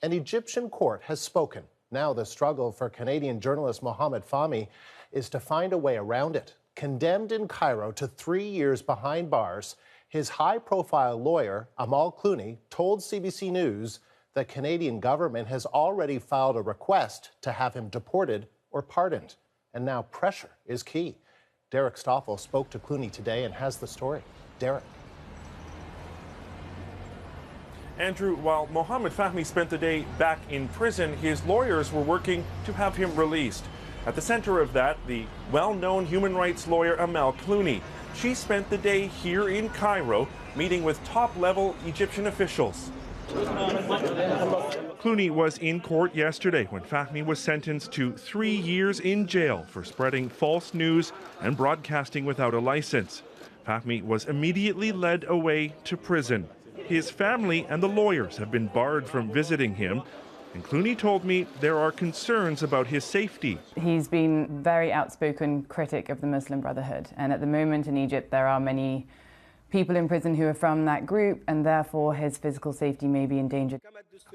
An Egyptian court has spoken. Now the struggle for Canadian journalist Mohamed Fahmy is to find a way around it. Condemned in Cairo to 3 years behind bars, his high-profile lawyer, Amal Clooney, told CBC News the Canadian government has already filed a request to have him deported or pardoned. And now pressure is key. Derek Stoffel spoke to Clooney today and has the story. Derek. Andrew, while Mohamed Fahmy spent the day back in prison, his lawyers were working to have him released. At the center of that, the well-known human rights lawyer Amal Clooney. She spent the day here in Cairo meeting with top-level Egyptian officials. Clooney was in court yesterday when Fahmy was sentenced to 3 years in jail for spreading false news and broadcasting without a license. Fahmy was immediately led away to prison. His family and the lawyers have been barred from visiting him, and Clooney told me there are concerns about his safety. He's been a very outspoken critic of the Muslim Brotherhood, and at the moment in Egypt there are many people in prison who are from that group, and therefore his physical safety may be in danger.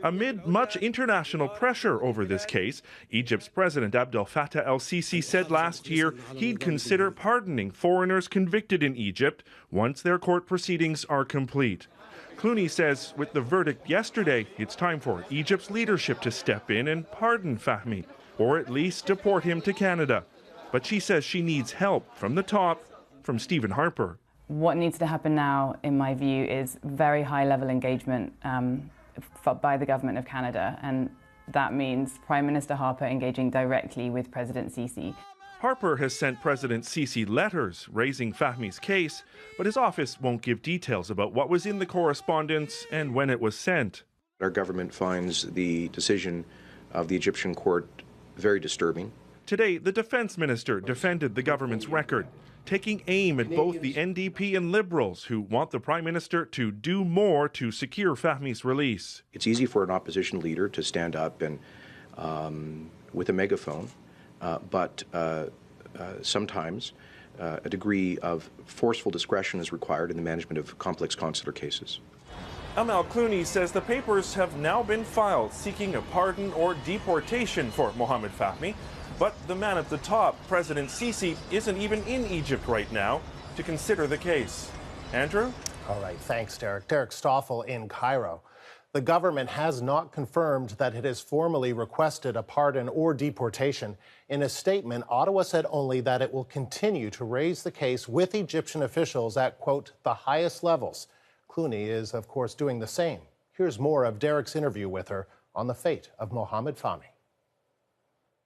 Amid much international pressure over this case, Egypt's President Abdel Fattah el-Sisi said last year he'd consider pardoning foreigners convicted in Egypt once their court proceedings are complete. Clooney says with the verdict yesterday, it's time for Egypt's leadership to step in and pardon Fahmy, or at least deport him to Canada. But she says she needs help from the top, from Stephen Harper. What needs to happen now, in my view, is very high-level engagement by the government of Canada, and that means Prime Minister Harper engaging directly with President Sisi. Harper has sent President Sisi letters raising Fahmy's case, but his office won't give details about what was in the correspondence and when it was sent. Our government finds the decision of the Egyptian court very disturbing. Today, the defense minister defended the government's record, taking aim at both the NDP and Liberals who want the Prime Minister to do more to secure Fahmy's release. It's easy for an opposition leader to stand up and with a megaphone, but sometimes a degree of forceful discretion is required in the management of complex consular cases. Amal Clooney says the papers have now been filed seeking a pardon or deportation for Mohamed Fahmy. But the man at the top, President Sisi, isn't even in Egypt right now to consider the case. Andrew? All right, thanks, Derek. Derek Stoffel in Cairo. The government has not confirmed that it has formally requested a pardon or deportation. In a statement, Ottawa said only that it will continue to raise the case with Egyptian officials at, quote, the highest levels. Clooney is, of course, doing the same. Here's more of Derek's interview with her on the fate of Mohamed Fahmy.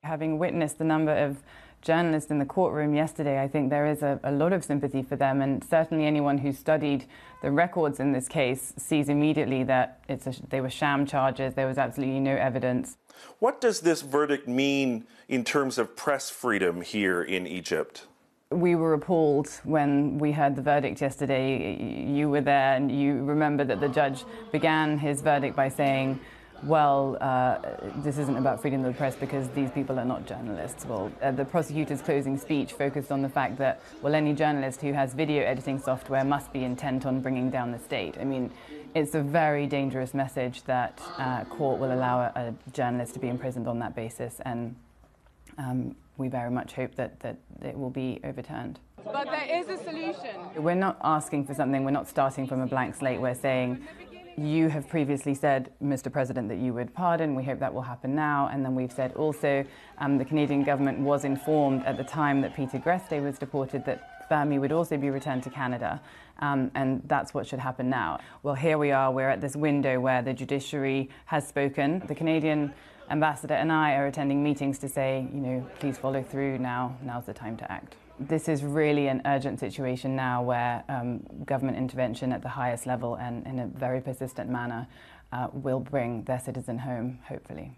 Having witnessed the number of journalists in the courtroom yesterday, I think there is a lot of sympathy for them, and certainly anyone who studied the records in this case sees immediately that they were sham charges. There was absolutely no evidence. What does this verdict mean in terms of press freedom here in Egypt? We were appalled when we heard the verdict yesterday. You were there, and you remember that the judge began his verdict by saying, well, this isn't about freedom of the press because these people are not journalists. Well, the prosecutor's closing speech focused on the fact that, well, any journalist who has video editing software must be intent on bringing down the state. I mean, it's a very dangerous message that court will allow a journalist to be imprisoned on that basis, and we very much hope that it will be overturned. But there is a solution. We're not asking for something. We're not starting from a blank slate. We're saying, you have previously said, Mr. President, that you would pardon. We hope that will happen now. And then we've said also the Canadian government was informed at the time that Peter Greste was deported that Fahmy would also be returned to Canada. And that's what should happen now. Well, here we are. We're at this window where the judiciary has spoken. The Canadian ambassador and I are attending meetings to say, please follow through now. Now's the time to act. This is really an urgent situation now where government intervention at the highest level and in a very persistent manner will bring their citizen home, hopefully.